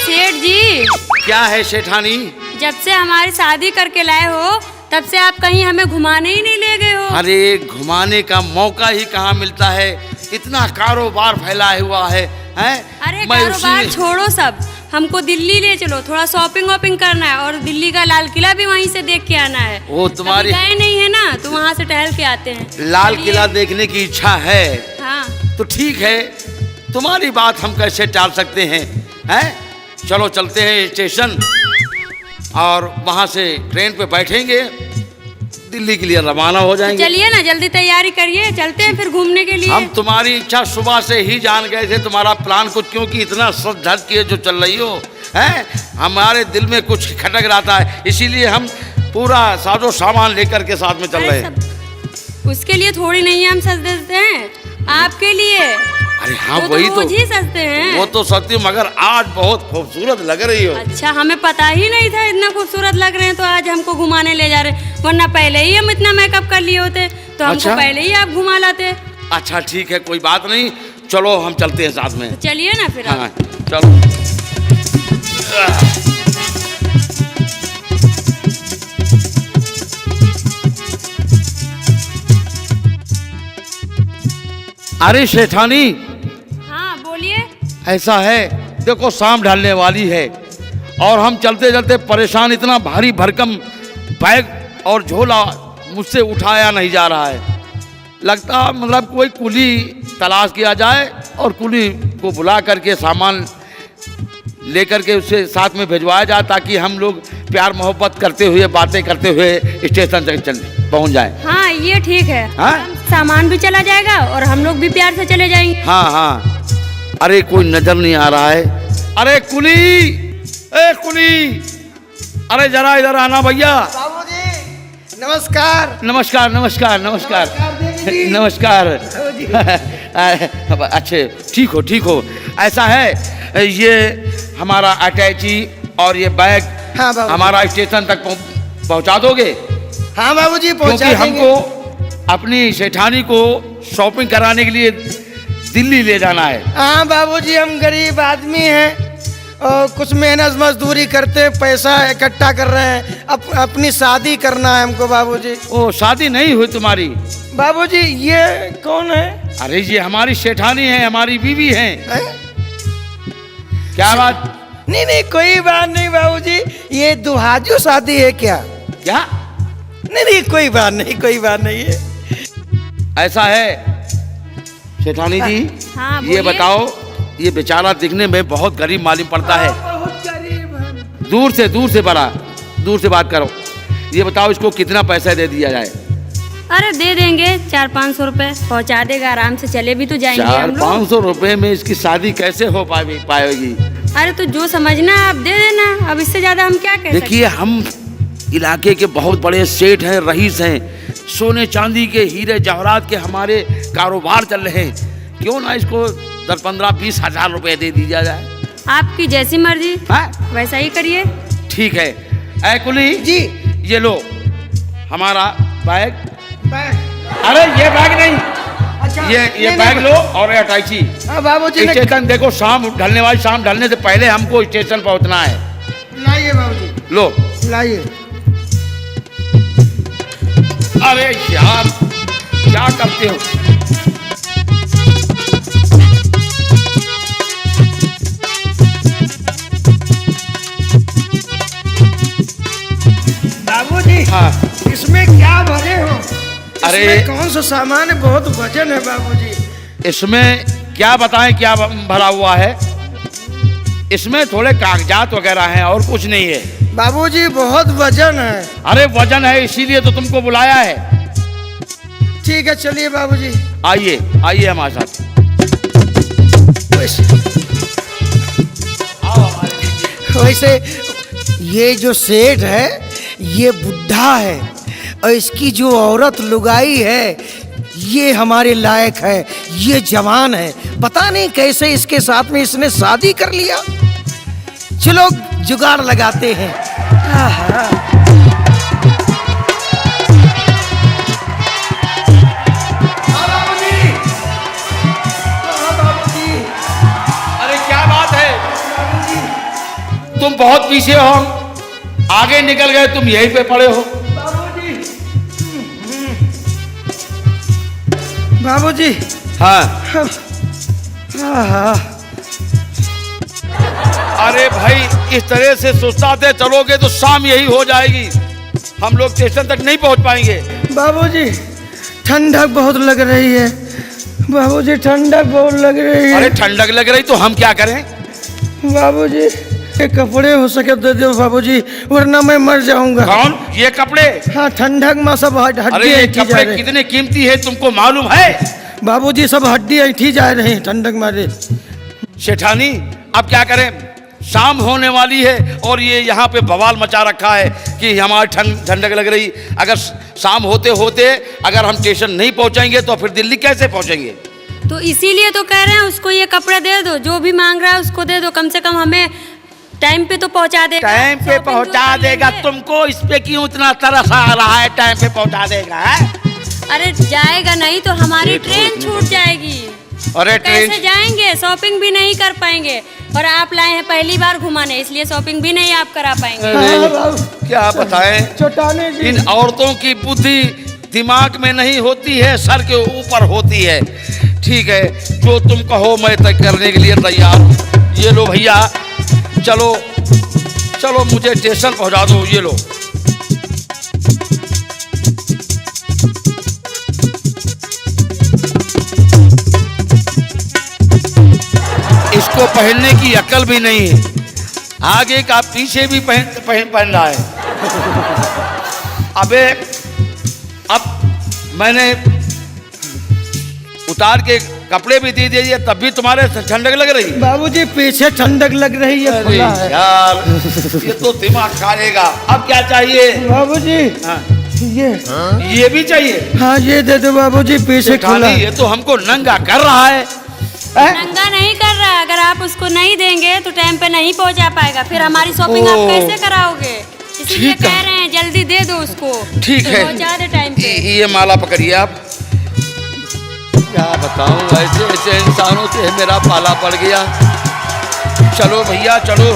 सेठ जी। क्या है सेठानी? जब से हमारी शादी करके लाए हो तब से आप कहीं हमें घुमाने ही नहीं ले गए हो। अरे घुमाने का मौका ही कहाँ मिलता है, इतना कारोबार फैला हुआ है, हैं? अरे कारोबार छोड़ो सब, हमको दिल्ली ले चलो, थोड़ा शॉपिंग वॉपिंग करना है और दिल्ली का लाल किला भी वहीं से देख के आना है। वो तुम्हारी गए नहीं है ना, तो वहाँ से टहल के आते हैं। लाल किला देखने की इच्छा है? हाँ तो ठीक है, तुम्हारी बात हम कैसे टाल सकते हैं, हैं? चलो चलते हैं स्टेशन और वहाँ से ट्रेन पे बैठेंगे, दिल्ली के लिए रवाना हो जाएंगे। चलिए ना, जल्दी तैयारी करिए, चलते हैं फिर घूमने के लिए। हम तुम्हारी इच्छा सुबह से ही जान गए थे, तुम्हारा प्लान कुछ क्योंकि इतना सच धज किए जो चल रही हो, हैं? हमारे दिल में कुछ खटक रहा है, इसीलिए हम पूरा साजो सामान लेकर के साथ में चल रहे हैं। उसके लिए थोड़ी नहीं हम सज देते हैं, आपके लिए। अरे हाँ वही तो सजते हैं। वो तो सत्य, मगर आज बहुत खूबसूरत लग रही हो। अच्छा, हमें पता ही नहीं था इतना खूबसूरत लग रहे हैं, तो आज हमको घुमाने ले जा रहे हैं, वरना पहले ही हम इतना मेकअप कर लिए होते तो हमको अच्छा? पहले ही आप घुमा लाते। अच्छा ठीक है, कोई बात नहीं, चलो हम चलते हैं साथ में। तो चलिए ना फिर। हाँ चलो। अरे सेठानी। हाँ बोलिए। ऐसा है, देखो शाम ढलने वाली है और हम चलते चलते परेशान, इतना भारी भरकम बैग और झोला मुझसे उठाया नहीं जा रहा है। लगता मतलब कोई कुली तलाश किया जाए और कुली को बुला करके सामान लेकर के उससे साथ में भिजवाया जाए, ताकि हम लोग प्यार मोहब्बत करते हुए, बातें करते हुए स्टेशन तक पहुंच जाए। हाँ ये ठीक है। हाँ? सामान भी चला जाएगा और हम लोग भी प्यार से चले जाएंगे। हाँ हाँ। अरे कोई नजर नहीं आ रहा है। अरे कुली, ए कुली, अरे जरा इधर आना भैया। बाबूजी नमस्कार। नमस्कार नमस्कार नमस्कार नमस्कार। अच्छे, ठीक हो ठीक हो। ऐसा है, ये हमारा अटैची और ये बैग हाँ बाबूजी, हमारा स्टेशन तक पहुंचा दोगे? हाँ बाबूजी पहुंचा क्योंकि देंगे। हमको अपनी सेठानी को शॉपिंग कराने के लिए दिल्ली ले जाना है। हाँ बाबूजी, हम गरीब आदमी हैं और कुछ मेहनत मजदूरी करते पैसा इकट्ठा कर रहे हैं, अपनी शादी करना है हमको बाबूजी। ओ शादी नहीं हुई तुम्हारी? बाबूजी ये कौन है? अरे ये हमारी सेठानी है, हमारी बीवी है। है? क्या बात? नहीं नहीं कोई बात नहीं बाबूजी, ये दुहाजू शादी है क्या? क्या? नहीं नहीं कोई बात नहीं, कोई बात नहीं है। ऐसा है सेठानी जी। हाँ, ये बताओ, ये बेचारा दिखने में बहुत गरीब मालूम पड़ता है। बहुत गरीब है। दूर से बड़ा, दूर से बात करो। ये बताओ इसको कितना पैसा दे दिया जाए? अरे दे देंगे 400-500 रुपए, पहुँचा देगा, आराम से चले भी तो जाएंगे हम लोग। 400-500 रुपए में इसकी शादी कैसे हो पाएगी? अरे तो जो समझना आप दे देना, अब इससे ज्यादा हम क्या कह सकते। देखिए हम इलाके के बहुत बड़े सेठ हैं, रईस हैं, सोने चांदी के हीरे जवाहरात के हमारे कारोबार चल रहे हैं, क्यों ना इसको 10-15-20 हजार रुपए दे दिया जाए? आपकी जैसी मर्जी, हाँ? वैसा ही करिए। ठीक है। ऐ कुली जी ये लो हमारा बैग। बैग? अरे ये बैग नहीं, अच्छा ये बैग लो और ये अटैची। हाँ बाबूजी ने स्टेशन देखो, शाम ढलने वाली, शाम ढलने से पहले हमको स्टेशन पहुंचना है। लाइए बाबूजी, लो लाइए। अरे यार क्या करते हो? बाबूजी हाँ। इसमें क्या भरे हो? अरे इसमें कौन सा सामान है? बहुत वजन है बाबूजी। इसमें क्या बताएं क्या भरा हुआ है? इसमें थोड़े कागजात वगैरह हैं और कुछ नहीं है। बाबूजी बहुत वजन है। अरे वजन है इसीलिए तो तुमको बुलाया है। ठीक है चलिए बाबूजी। आइए आइए हमारे साथ। वैसे ये जो सेठ है ये बुढ़ा है और इसकी जो औरत लुगाई है ये हमारे लायक है, ये जवान है। पता नहीं कैसे इसके साथ में इसने शादी कर लिया। चलो जुगाड़ लगाते हैं। आहा। अरे क्या बात है? तुम बहुत पीछे हो, हम आगे निकल गए, तुम यहीं पे पड़े हो। बाबूजी। हाँ। हाँ। अरे भाई इस तरह से सुस्ताते चलोगे तो शाम यही हो जाएगी, हम लोग स्टेशन तक नहीं पहुंच पाएंगे। बाबूजी ठंडक बहुत लग रही है, बाबूजी ठंडक बहुत लग रही है। अरे ठंडक लग रही तो हम क्या करें? बाबूजी ये कपड़े हो सके दे दो बाबूजी, वरना मैं मर जाऊंगा। कौन ये कपड़े? हाँ ठंडक में सब अरे हड्डी ये ऐठी जा कपड़े रहे। कितने कीमती है तुमको मालूम है? बाबूजी सब हड्डी ऐठी जा रहे हैं ठंडक मारे। शेठानी अब क्या करें, शाम होने वाली है और ये यहाँ पे बवाल मचा रखा है कि हमारी ठंडक लग रही। अगर शाम होते होते अगर हम स्टेशन नहीं पहुँचेंगे तो फिर दिल्ली कैसे पहुँचेंगे? तो इसीलिए तो कह रहे हैं उसको ये कपड़े दे दो, जो भी मांग रहा है उसको दे दो, कम से कम हमें टाइम पे तो पहुंचा देगा। टाइम पे शॉपिंग पहुंचा तो कर देगा? लेंगे। तुमको इस पे क्यों इतना तरस आ रहा है? टाइम पे पहुंचा देगा है? अरे जाएगा नहीं तो हमारी ट्रेन छूट जाएगी। अरे ट्रेन कैसे जाएंगे? शॉपिंग भी नहीं कर पाएंगे, और आप लाए हैं पहली बार घुमाने, इसलिए शॉपिंग भी नहीं आप करा पाएंगे। अरे, क्या बताएं, चौटाने जी। इन औरतों की बुद्धि दिमाग में नहीं होती है, सर के ऊपर होती है। ठीक है, जो तुम कहो मैं तय करने के लिए तैयार हूँ। ये लो भैया, चलो चलो मुझे स्टेशन पहुंचा दो। ये लो। इसको पहनने की अकल भी नहीं है, आगे का पीछे भी पहन रहा है। अबे अब मैंने उतार के कपड़े भी दे दिए, तब भी तुम्हारे ठंडक लग रही? बाबूजी पीछे ठंडक लग रही है, अरे खुला है। यार ये तो दिमाग खाएगा। अब क्या चाहिए? बाबूजी हाँ। ये भी चाहिए? हाँ ये दे दो बाबूजी, पीछे खुला। ये तो हमको नंगा कर रहा है। नंगा नहीं कर रहा है, अगर आप उसको नहीं देंगे तो टाइम पे नहीं पहुंचा पाएगा, फिर हमारी शॉपिंग आप कैसे कराओगे? इसीलिए ठीक है। कह रहे हैं जल्दी दे दो उसको। ठीक है, पहुंचा दे टाइम पे। ये माला पकड़िए आप। क्या बताऊं, ऐसे ऐसे इंसानों से मेरा पाला पड़ गया। चलो भैया चलो,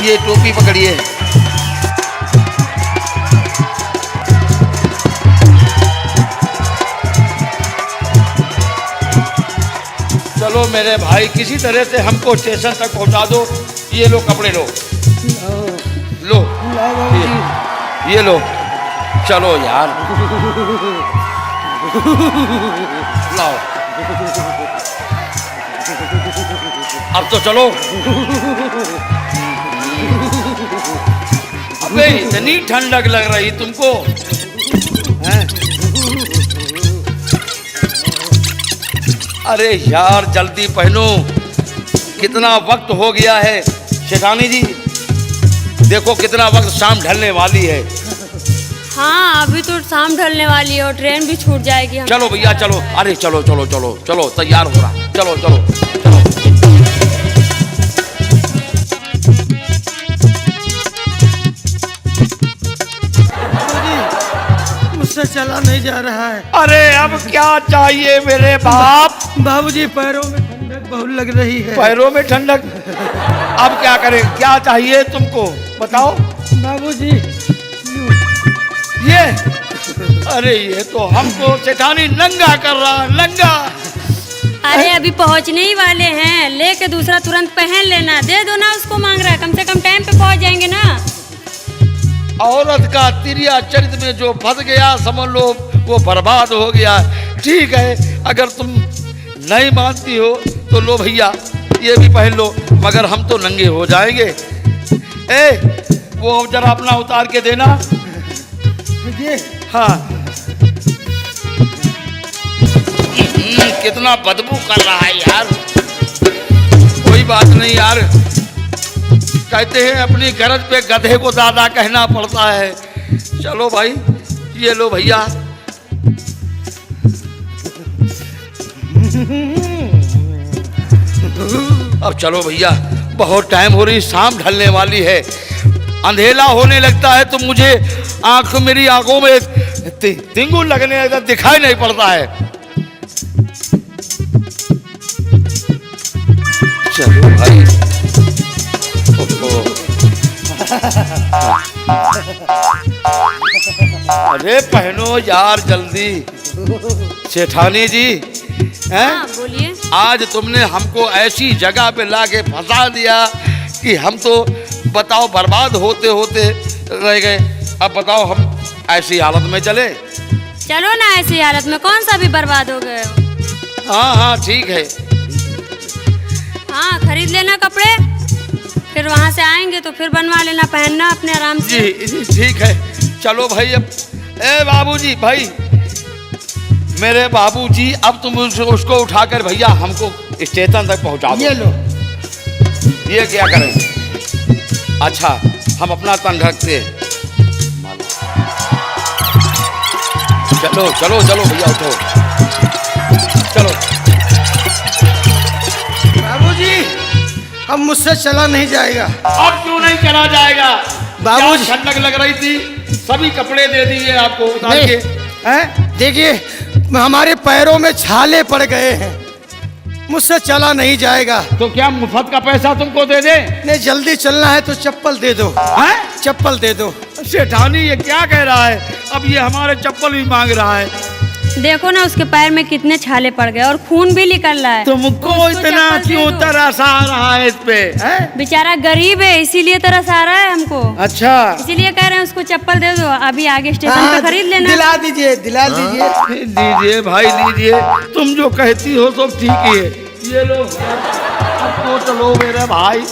ये टोपी पकड़िए। चलो मेरे भाई, किसी तरह से हमको स्टेशन तक पहुंचा दो। ये लो कपड़े, लो लो ये लो। चलो यार लाओ, अब तो चलो। अबे इतनी ठंडक लग रही तुमको हैं? अरे यार जल्दी पहनो, कितना वक्त हो गया है। शेठानी जी देखो कितना वक्त, शाम ढलने वाली है। हाँ अभी तो शाम ढलने वाली है और ट्रेन भी छूट जाएगी। हम चलो भैया चलो, अरे चलो चलो चलो चलो, तैयार हो रहा, चलो चलो चलो। मुझसे चला नहीं जा रहा है। अरे अब क्या चाहिए मेरे बाप? बाबूजी पैरों में ठंडक बहुत लग रही है। पैरों में ठंडक? अब क्या करें, क्या चाहिए तुमको बताओ? बाबूजी ये अरे ये तो हमको सेठानी नंगा कर रहा, नंगा। अरे अभी पहुंचने ही वाले हैं, लेके दूसरा तुरंत पहन लेना। दे दो ना, उसको मांग रहा है, कम से कम टाइम पे पहुंच जाएंगे ना। औरत का तिरिया चरित्र में जो फंस गया समझ लो वो बर्बाद हो गया। ठीक है, अगर तुम नहीं मानती हो तो लो भैया ये भी पहन लो, मगर हम तो नंगे हो जाएंगे। वो जरा अपना उतार के देना। ये हाँ कितना बदबू कर रहा है यार। कोई बात नहीं यार, कहते हैं अपनी गरज पे गधे को दादा कहना पड़ता है। चलो भाई ये लो भैया। अब चलो भैया, बहुत टाइम हो रही, शाम ढलने वाली है, अंधेला होने लगता है तो मुझे मेरी आंखों में तिंगुल लगने लगता, दिखाई नहीं पड़ता है। चलो भाई। अरे पहनो यार जल्दी। सेठानी जी हैं? हाँ बोलिए। आज तुमने हमको ऐसी जगह पे लाके फंसा दिया कि हम तो बताओ बर्बाद होते होते रह गए। अब बताओ हम ऐसी हालत में चले? चलो ना, ऐसी हालत में कौन सा भी बर्बाद हो गए हो। हाँ हाँ ठीक है। हाँ खरीद लेना कपड़े, फिर वहाँ से आएंगे तो फिर बनवा लेना, पहनना अपने आराम से। जी ठीक है। चलो भाई अब ए बाबूजी भाई, मेरे बाबूजी अब तुम उसको उठाकर भैया हमको स्टेशन तक पहुंचा दो। ये लो। ये क्या करें? अच्छा हम अपना तन रखते हैं। चलो चलो चलो भैया उठो, चलो। बाबूजी अब मुझसे चला नहीं जाएगा। अब क्यों नहीं चला जाएगा? बाबूजी क्या ठंडक लग रही थी, सभी कपड़े दे दिए आपको उतार नहीं, के। हैं? देखिए हमारे पैरों में छाले पड़ गए हैं, मुझसे चला नहीं जाएगा। तो क्या मुफ्त का पैसा तुमको दे दे? नहीं जल्दी चलना है तो चप्पल दे दो। हैं? चप्पल दे दो। सेठानी ये क्या कह रहा है? अब ये हमारे चप्पल भी मांग रहा है। देखो ना उसके पैर में कितने छाले पड़ गए और खून भी निकल रहा है। तुमको उसको इतना चप्पल दे क्यों दो। तरस आ रहा है इस पे? हैं? बेचारा गरीब है इसीलिए तरस आ रहा है हमको, अच्छा इसीलिए कह रहे हैं उसको चप्पल दे दो, अभी आगे स्टेशन हाँ, पे खरीद लेना। दिला दीजिए दिला दीजिए। लीजिए भाई लीजिए, तुम जो कहती हो सब ठीक ही है। ये लो अब तो चलो मेरे भाई,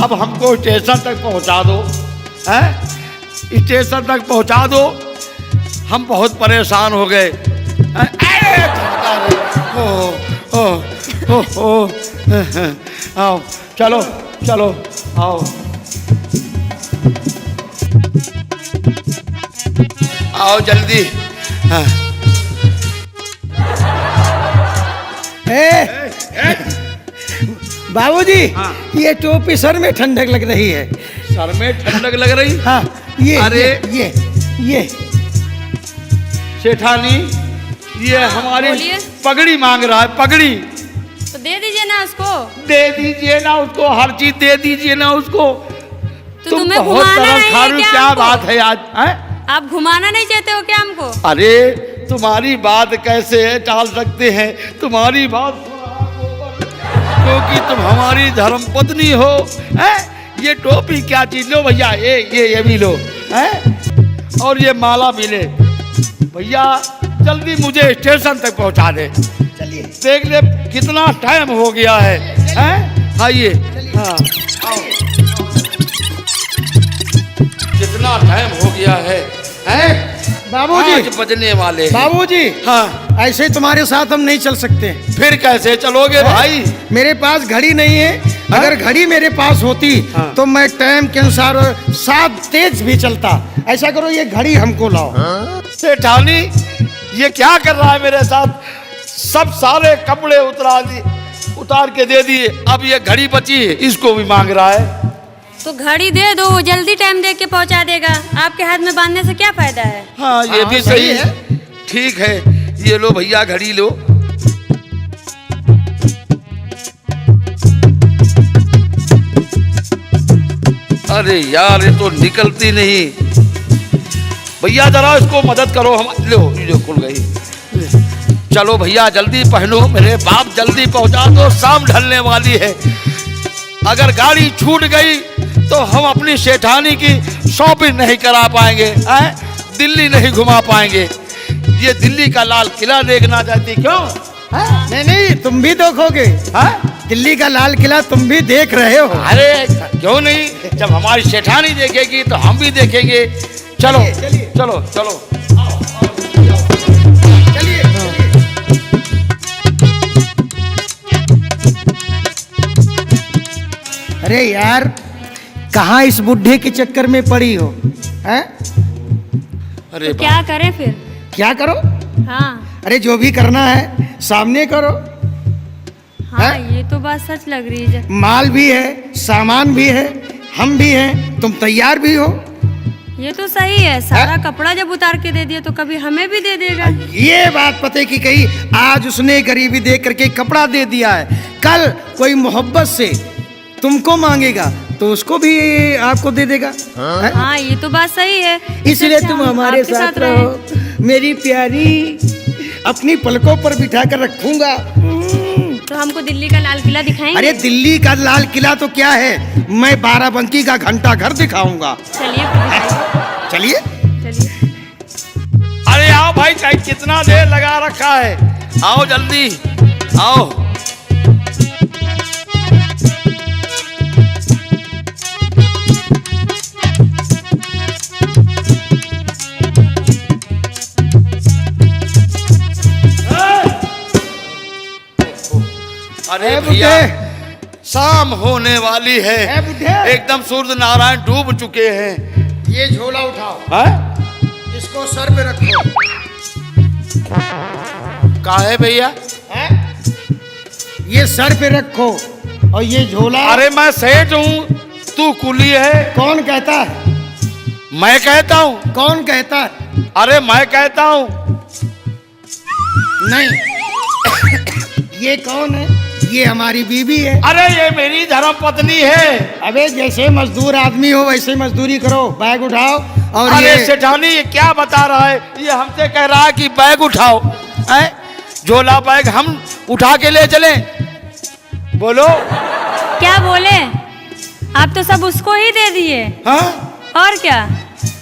अब हमको स्टेशन तक पहुंचा दो। हैं? स्टेशन तक पहुंचा दो, हम बहुत परेशान हो गए। हैं? ओ, ओ, ओ, ओ, आओ चलो चलो आओ आओ जल्दी। हाँ। बाबूजी हाँ। ये टोपी सर में ठंडक लग रही है। सर में ठंडक लग रही? हाँ ये अरे ये सेठानी ये हमारी बोलिए। पगड़ी मांग रहा है, पगड़ी तो दे दीजिए ना उसको। दे दीजिए ना उसको, हर चीज दे दीजिए ना उसको। तो तुम तुम्हें बहुत घुमाना तरस नहीं खा है रही हो, क्या क्या हमको? बात है आज? हैं? आप घुमाना नहीं चाहते हो क्या हमको? अरे तुम्हारी बात कैसे टाल सकते हैं? तुम्हारी बात क्योंकि तुम हमारी धर्मपत्नी हो। हैं? ये टोपी क्या चीज? लो भैया ये भी लो। हैं? और ये माला भी ले भैया। जल्दी मुझे स्टेशन तक पहुंचा दे। चलिए देख ले कितना टाइम हो गया है। हैं? आइए हाँ आओ। कितना टाइम हो गया है? हैं? बाबूजी 5 बजने वाले हैं। बाबूजी हाँ ऐसे तुम्हारे साथ हम नहीं चल सकते। फिर कैसे चलोगे भाई? मेरे पास घड़ी नहीं है। अगर घड़ी मेरे पास होती हाँ। तो मैं टाइम के अनुसार 7 तेज भी चलता। ऐसा करो ये घड़ी हमको लाओ। सेठानी ये क्या कर रहा है मेरे साथ? सब सारे कपड़े उतार के दे दिए, अब ये घड़ी बची है इसको भी मांग रहा है। तो घड़ी दे दो, वो जल्दी टाइम दे के पहुंचा देगा। आपके हाथ में बांधने से क्या फायदा है? हाँ ये भी सही है। ठीक है ये लो भैया घड़ी लो। अरे यार ये तो निकलती नहीं। भैया जरा इसको मदद करो। हम लो खुल गई। चलो भैया जल्दी पहनो, मेरे बाप जल्दी पहुंचा दो, शाम ढलने वाली है। अगर गाड़ी छूट गई तो हम अपनी सेठानी की शॉपिंग नहीं करा पाएंगे, दिल्ली नहीं घुमा पाएंगे। ये दिल्ली का लाल किला देखना चाहती क्यों? नहीं तुम भी देखोगे। दिल्ली का लाल किला तुम भी देख रहे हो। अरे क्यों नहीं, जब हमारी सेठानी देखेगी तो हम भी देखेंगे। चलो चलिए। चलो चलो चलिए अरे यार कहाँ इस बुढ़े के चक्कर में पड़ी हो? हैं? अरे तो क्या करें फिर? क्या करो? हाँ अरे जो भी करना है सामने करो। हाँ हैं? ये तो बात सच लग रही है। माल भी है, सामान भी है, हम भी हैं, तुम तैयार भी हो। ये तो सही है, सारा कपड़ा जब उतार के दे दिया तो कभी हमें भी दे देगा। ये बात पते की कही। आज उसने गरीबी देख करके कपड़ा दे दिया है, कल कोई मोहब्बत से तुमको मांगेगा तो उसको भी आपको दे देगा। हैं? हाँ ये तो बात सही है। इसलिए अच्छा, तुम हम हमारे आपके साथ रहें। रहो मेरी प्यारी, अपनी पलकों पर बिठा कर रखूंगा। तो हमको दिल्ली का लाल किला दिखाएंगे? अरे दिल्ली का लाल किला तो क्या है, मैं बाराबंकी का घंटा घर दिखाऊंगा। चलिए फिर दिखाइए। चलिए। चलिए। अरे आओ भाई, चाहे कितना देर लगा रखा है, आओ जल्दी आओ। अरे भैया शाम होने वाली है, एकदम सूर्य नारायण डूब चुके हैं। ये झोला उठाओ। हैं? इसको सर पे रखो। काहे भैया? हैं? ये सर पे रखो और ये झोला। अरे मैं सेठ हूँ, तू कुली है। कौन कहता है? मैं कहता हूँ। कौन कहता है? अरे मैं कहता हूँ। नहीं। ये कौन है? ये हमारी बीवी है। अरे ये मेरी धर्म पत्नी है। अबे जैसे मजदूर आदमी हो वैसे मजदूरी करो, बैग उठाओ। और अरे ये सेठानी ये क्या बता रहा है? ये हमसे कह रहा है कि बैग उठाओ। हैं? झोला बैग हम उठा के ले चलें? बोलो। क्या बोले? आप तो सब उसको ही दे दिए। हाँ? और क्या,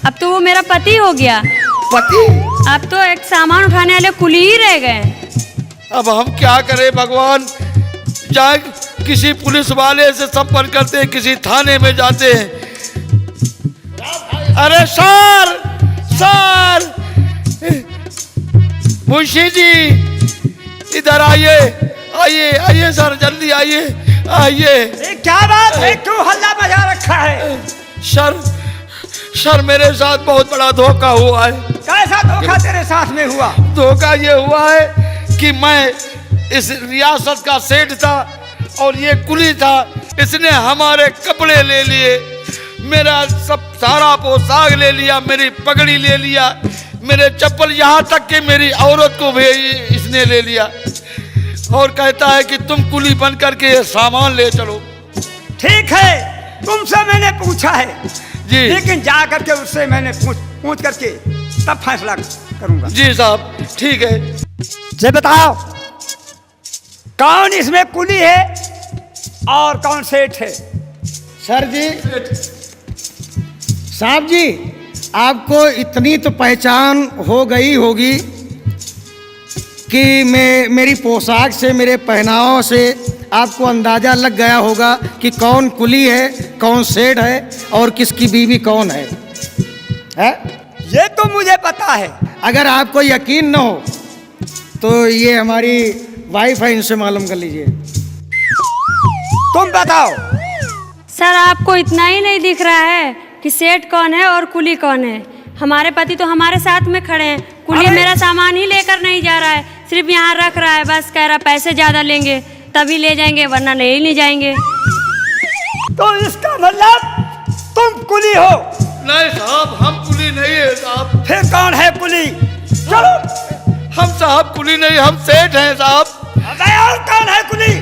अब तो वो मेरा पति हो गया। पति? अब तो एक सामान उठाने वाले कुली ही रह गए। अब हम क्या करें भगवान? चाहे किसी पुलिस वाले से संपर्क करते हैं, किसी थाने में जाते हैं। अरे सर, सर, मुंशी जी इधर आइए, आइए आइए सर, जल्दी आइए आइए। क्या बात है, क्यों हल्ला बजा रखा है? सर मेरे साथ बहुत बड़ा धोखा हुआ है। कैसा धोखा तेरे साथ में हुआ? धोखा ये हुआ है कि मैं इस रियासत का सेठ था और ये कुली था। इसने हमारे कपड़े ले लिए, मेरा सब सारा पोशाक ले लिया, मेरी पगड़ी ले लिया, मेरे चप्पल, यहाँ तक कि मेरी औरत को भी इसने ले लिया। और कहता है कि तुम कुली बन करके ये सामान ले चलो। ठीक है, तुमसे मैंने पूछा है जी। लेकिन जा करके उससे मैंने पूछ करके तब फैसला करूंगा। जी साहब ठीक है। ये बताओ कौन इसमें कुली है और कौन सेठ है? सर जी, साहब जी, आपको इतनी तो पहचान हो गई होगी कि मेरी पोशाक से, मेरे पहनाव से आपको अंदाजा लग गया होगा कि कौन कुली है, कौन सेठ है और किसकी बीवी कौन है? ये तो मुझे पता है। अगर आपको यकीन न हो तो ये हमारी वाइफ है, इनसे मालूम कर लीजिए। तुम बताओ। सर आपको इतना ही नहीं दिख रहा है कि सेठ कौन है और कुली कौन है? हमारे पति तो हमारे साथ में खड़े हैं। कुली मेरा सामान ही लेकर नहीं जा रहा है, सिर्फ यहाँ रख रहा है, बस कह रहा पैसे ज्यादा लेंगे तभी ले जाएंगे वरना ले ही नहीं जाएंगे। तो इसका मतलब तुम कुली हो? नहीं साहब, हम कुली नहीं है साहब। फिर कौन है कुली? चलो। हम साहब कुली नहीं, हम सेठ हैं साहब। अबे और कौन है कुली?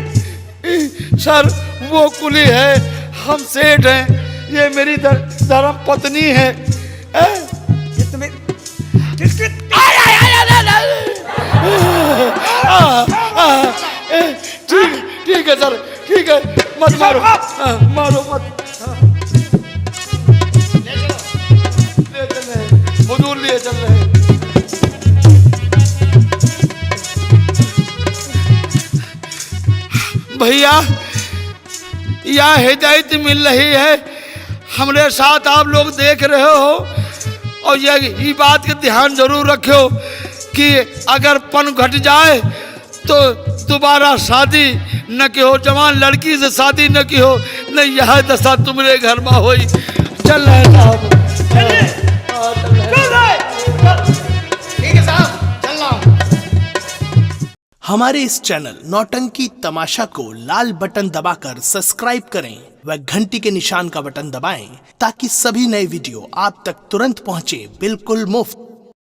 सर वो कुली है, हम सेठ हैं। ये मेरी धर्म पत्नी है। ये तुम्हें किसकी? ठीक है सर, ठीक है, मत मारो, मारो मत। ले चल रहे हैं, हुजूर लिए चल रहे हैं। भैया यह हिदायत मिल रही है, हमारे साथ आप लोग देख रहे हो, और ये बात का ध्यान जरूर रखो कि अगर पन घट जाए तो दोबारा शादी न की हो, जवान लड़की से शादी न की हो, नहीं यह दशा तुम्हारे घर में हो। चल रहे साहब, ठीक है साहब, चल रहा हूँ। हमारे इस चैनल नौटंकी तमाशा को लाल बटन दबाकर सब्सक्राइब करें व घंटी के निशान का बटन दबाएं ताकि सभी नए वीडियो आप तक तुरंत पहुंचे, बिल्कुल मुफ्त।